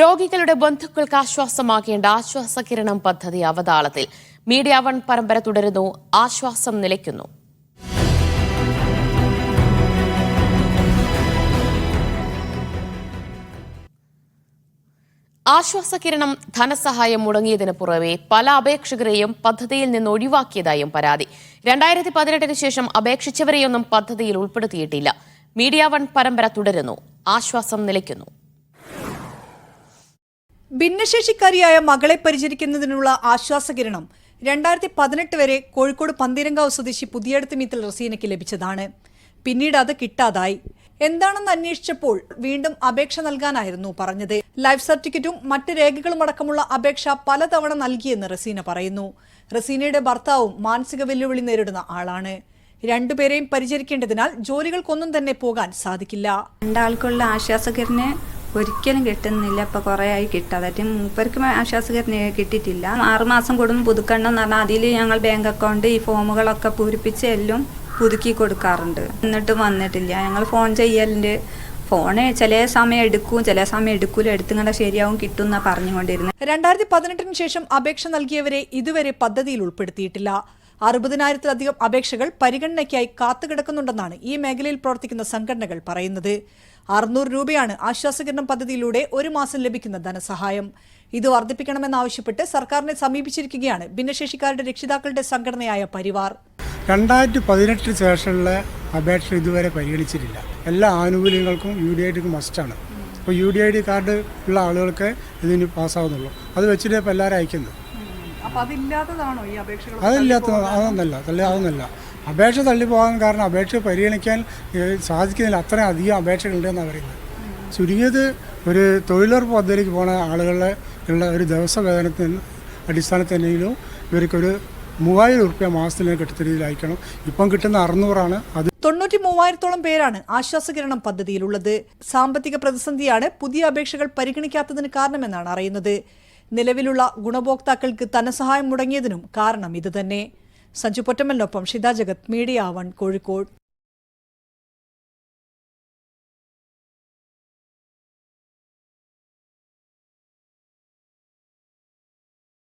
രോഗികളുടെ ബന്ധുക്കൾക്ക് ആശ്വാസമാകേണ്ട ആശ്വാസകിരണം പദ്ധതി അവതാളത്തിൽ. മീഡിയ വൺ പരമ്പര തുടരുന്നു. ആശ്വാസം നിലയ്ക്കുന്നു. ആശ്വാസകിരണം ധനസഹായം മുടങ്ങിയതിന് പുറമെ പല അപേക്ഷകരെയും പദ്ധതിയിൽ നിന്ന് ഒഴിവാക്കിയതായും പരാതി. 2018 ശേഷം അപേക്ഷിച്ചവരെയൊന്നും പദ്ധതിയിൽ ഉൾപ്പെടുത്തിയിട്ടില്ല. മീഡിയ വൺ പരമ്പര തുടരുന്നു. ആശ്വാസം നിലയ്ക്കുന്നു. ഭിന്നശേഷിക്കാരിയായ മകളെ പരിചരിക്കുന്നതിനുള്ള ആശ്വാസകിരണം 2018 വരെ കോഴിക്കോട് പന്തീരങ്കാവ് സ്വദേശി പുതിയടത്ത് മീത്തൽ റസീനയ്ക്ക് ലഭിച്ചതാണ്. പിന്നീട് അത് കിട്ടാതായി. എന്താണെന്ന് അന്വേഷിച്ചപ്പോൾ വീണ്ടും അപേക്ഷ നൽകാനായിരുന്നു പറഞ്ഞത്. ലൈഫ് സർട്ടിഫിക്കറ്റും മറ്റ് രേഖകളും അടക്കമുള്ള അപേക്ഷ പലതവണ നൽകിയെന്ന് റസീന പറയുന്നു. റസീനയുടെ ഭർത്താവും മാനസിക വെല്ലുവിളി നേരിടുന്ന ആളാണ്. രണ്ടുപേരെയും പരിചരിക്കേണ്ടതിനാൽ ജോലികൾക്കൊന്നും തന്നെ പോകാൻ സാധിക്കില്ല. രണ്ടാൾക്കുള്ള ആശ്വാസകിരനെ ഒരിക്കലും കിട്ടുന്നില്ല. ഇപ്പോൾ കുറേ ആയി കിട്ടാതെ മൂപ്പർക്ക് ആശ്വാസകിരനെ കിട്ടിയിട്ടില്ല. 6 മാസം കൂടുമ്പോൾ പുതുക്കണം എന്ന് പറഞ്ഞാൽ അതിൽ ഞങ്ങൾ ബാങ്ക് അക്കൗണ്ട് ഈ ഫോമുകളൊക്കെ പൂരിപ്പിച്ച് എല്ലാം പുതുക്കി കൊടുക്കാറുണ്ട്. എന്നിട്ടും വന്നിട്ടില്ല. ഞങ്ങൾ ഫോൺ ചെയ്യലുണ്ട്. ഫോണ് ചില സമയം എടുക്കും, ചില സമയം എടുക്കൂല. എടുത്തുകൊണ്ട് ശരിയാവും കിട്ടും എന്നാണ് പറഞ്ഞുകൊണ്ടിരുന്നത്. 2018 ശേഷം അപേക്ഷ നൽകിയവരെ ഇതുവരെ പദ്ധതിയിൽ ഉൾപ്പെടുത്തിയിട്ടില്ല. 60,000-ലധികം അപേക്ഷകൾ പരിഗണനയ്ക്കായി കാത്തുകിടക്കുന്നുണ്ടെന്നാണ് ഈ മേഖലയിൽ പ്രവർത്തിക്കുന്ന സംഘടനകൾ പറയുന്നത്. 600 രൂപയാണ് ആശ്വാസകിരണം പദ്ധതിയിലൂടെ ഒരു മാസം ലഭിക്കുന്ന ധനസഹായം. ഇത് വർദ്ധിപ്പിക്കണമെന്നാവശ്യപ്പെട്ട് സർക്കാരിനെ സമീപിച്ചിരിക്കുകയാണ് ഭിന്നശേഷിക്കാരുടെ രക്ഷിതാക്കളുടെ സംഘടനയായ പരിവാർ. 2018 ശേഷമുള്ള അപേക്ഷ ഇതുവരെ പരിഗണിച്ചിട്ടില്ല. എല്ലാ ആനുകൂല്യങ്ങൾക്കും UDID മസ്റ്റാണ്. അപ്പോൾ UDID കാർഡ് ഉള്ള ആളുകൾക്ക് ഇതിന് പാസ്സാവുന്നുള്ളൂ. അത് വെച്ചിട്ട് ഇപ്പോൾ എല്ലാവരും അയക്കുന്നത്. അതൊന്നല്ല. അപേക്ഷ തള്ളിപ്പോകാൻ കാരണം അപേക്ഷ പരിഗണിക്കാൻ സാധിക്കുന്നില്ല. അത്രയും അധികം അപേക്ഷകളുണ്ടെന്നാണ് പറയുന്നത്. ചുരുങ്ങിയത് ഒരു തൊഴിലുറപ്പ് പദ്ധതിക്ക് പോകുന്ന ആളുകളുടെ ഉള്ള ഒരു ദിവസ വേതനത്തിന് അടിസ്ഥാനത്തിനെങ്കിലും ഇവർക്കൊരു 3000 രൂപ മാസത്തിന് കിട്ടുന്ന രീതിയിലായിരിക്കണം. ഇപ്പം കിട്ടുന്ന 600 അത്. 93,000-ഓളം പേരാണ് ആശ്വാസകിരണം പദ്ധതിയിലുള്ളത്. സാമ്പത്തിക പ്രതിസന്ധിയാണ് പുതിയ അപേക്ഷകൾ പരിഗണിക്കാത്തതിന് കാരണമെന്നാണ് അറിയുന്നത്. നിലവിലുള്ള ഗുണഭോക്താക്കൾക്ക് ധനസഹായം മുടങ്ങിയതിനും കാരണം ഇതുതന്നെ. സഞ്ജു പൊറ്റമ്മലിനൊപ്പം ഷിത ജഗത്, മീഡിയ വൺ, കോഴിക്കോട്.